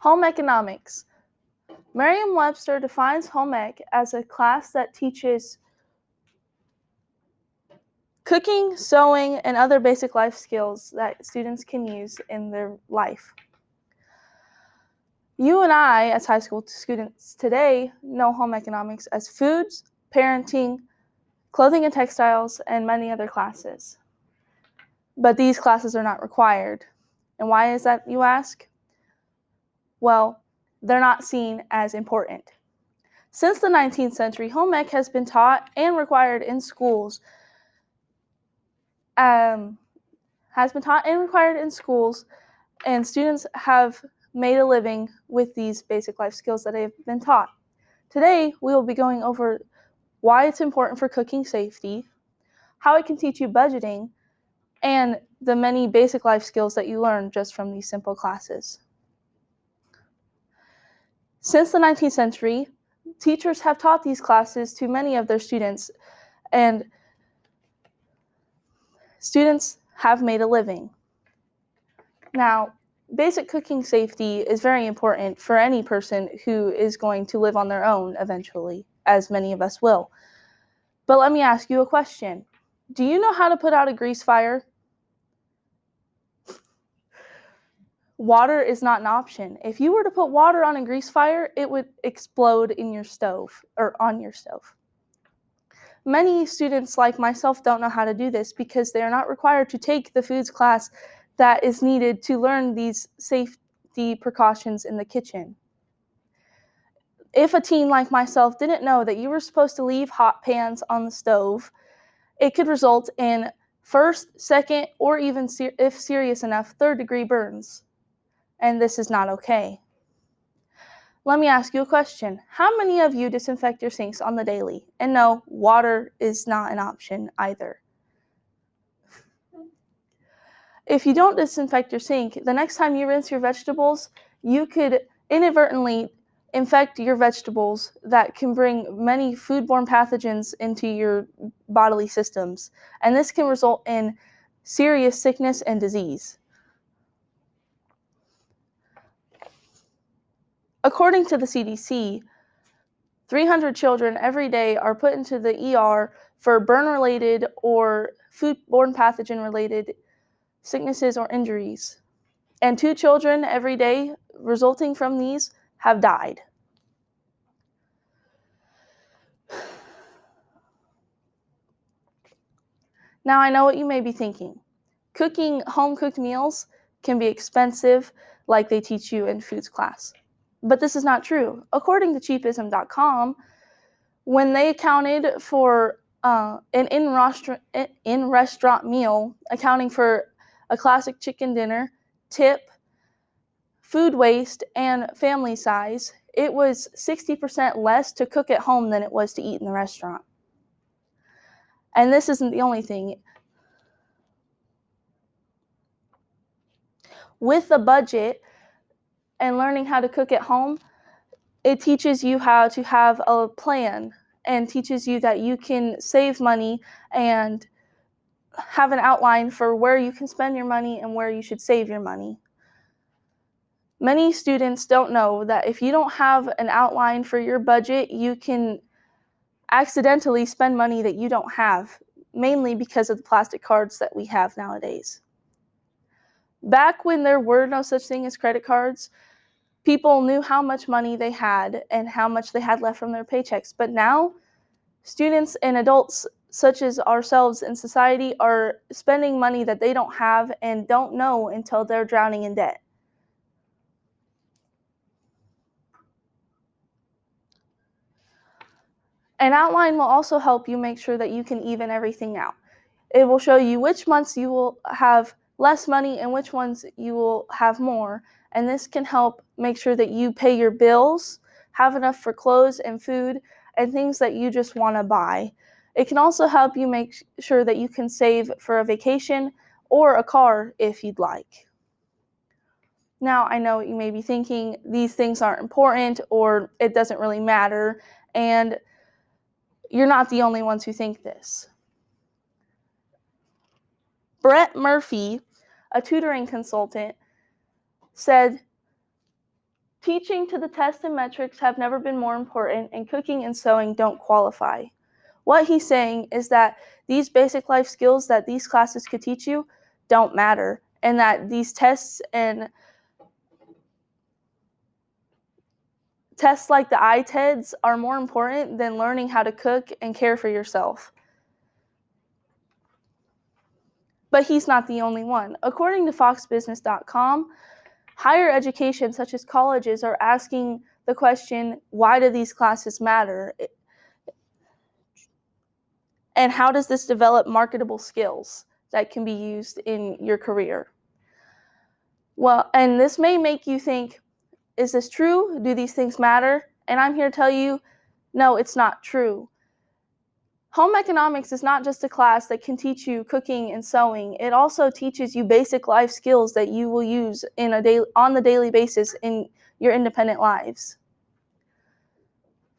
Home economics. Merriam-Webster defines home ec as a class that teaches cooking, sewing, and other basic life skills that students can use in their life. You and I, as high school students today, know home economics as foods, parenting, clothing and textiles, and many other classes. But these classes are not required. And why is that, you ask? Well, they're not seen as important. Since the 19th century, home ec has been taught and required in schools. And students have made a living with these basic life skills that have been taught. Today, we will be going over why it's important for cooking safety, how it can teach you budgeting, and the many basic life skills that you learn just from these simple classes. Since the 19th century, teachers have taught these classes to many of their students, and students have made a living. Now, basic cooking safety is very important for any person who is going to live on their own eventually, as many of us will. But let me ask you a question. Do you know how to put out a grease fire? Water is not an option. If you were to put water on a grease fire, it would explode in your stove or on your stove. Many students like myself don't know how to do this because they are not required to take the foods class that is needed to learn these safety precautions in the kitchen. If a teen like myself didn't know that you were supposed to leave hot pans on the stove, it could result in first, second, or even if serious enough, third-degree burns. And this is not okay. Let me ask you a question. How many of you disinfect your sinks on the daily? And no, water is not an option either. If you don't disinfect your sink, the next time you rinse your vegetables, you could inadvertently infect your vegetables that can bring many foodborne pathogens into your bodily systems. And this can result in serious sickness and disease. According to the CDC, 300 children every day are put into the ER for burn-related or foodborne pathogen-related sicknesses or injuries. And 2 children every day resulting from these have died. Now I know what you may be thinking. Cooking home-cooked meals can be expensive, like they teach you in foods class. But this is not true. According to cheapism.com, when they accounted for an in-restaurant meal, accounting for a classic chicken dinner, tip, food waste, and family size, it was 60% less to cook at home than it was to eat in the restaurant. And this isn't the only thing. With a budget and learning how to cook at home, it teaches you how to have a plan and teaches you that you can save money and have an outline for where you can spend your money and where you should save your money. Many students don't know that if you don't have an outline for your budget, you can accidentally spend money that you don't have, mainly because of the plastic cards that we have nowadays. Back when there were no such thing as credit cards, people knew how much money they had and how much they had left from their paychecks. But now, students and adults such as ourselves in society are spending money that they don't have and don't know until they're drowning in debt. An outline will also help you make sure that you can even everything out. It will show you which months you will have less money and which ones you will have more. And this can help make sure that you pay your bills, have enough for clothes and food, and things that you just want to buy. It can also help you make sure that you can save for a vacation or a car if you'd like. Now, I know you may be thinking these things aren't important or it doesn't really matter, and you're not the only ones who think this. Brett Murphy, a tutoring consultant, said, Teaching to the test and metrics have never been more important, and cooking and sewing don't qualify. What he's saying is that these basic life skills that these classes could teach you don't matter, and that these tests like the ITEDs are more important than learning how to cook and care for yourself. But he's not the only one. According to foxbusiness.com, higher education, such as colleges, are asking the question, why do these classes matter? And how does this develop marketable skills that can be used in your career? Well, and this may make you think, is this true? Do these things matter? And I'm here to tell you, no, it's not true. Home economics is not just a class that can teach you cooking and sewing. It also teaches you basic life skills that you will use on the daily basis in your independent lives.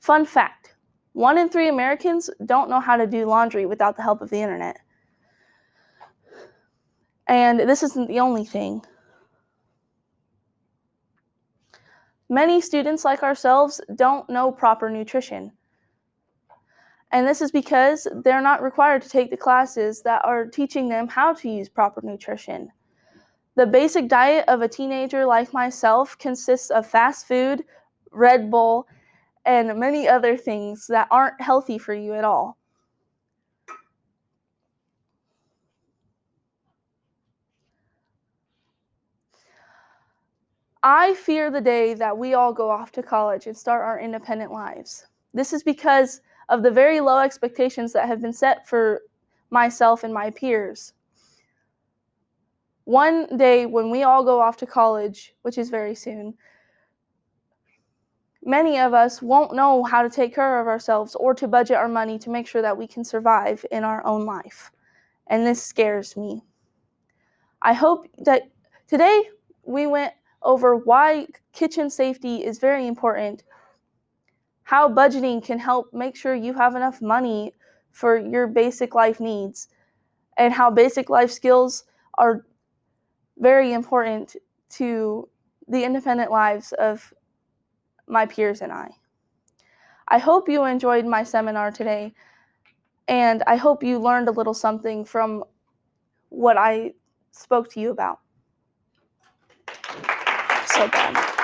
Fun fact, 1 in 3 Americans don't know how to do laundry without the help of the internet. And this isn't the only thing. Many students like ourselves don't know proper nutrition. And this is because they're not required to take the classes that are teaching them how to use proper nutrition. The basic diet of a teenager like myself consists of fast food, Red Bull, and many other things that aren't healthy for you at all. I fear the day that we all go off to college and start our independent lives. This is because of the very low expectations that have been set for myself and my peers. One day when we all go off to college, which is very soon, many of us won't know how to take care of ourselves or to budget our money to make sure that we can survive in our own life. And this scares me. I hope that today we went over why kitchen safety is very important, how budgeting can help make sure you have enough money for your basic life needs, and how basic life skills are very important to the independent lives of my peers and I. I hope you enjoyed my seminar today, and I hope you learned a little something from what I spoke to you about. So bad.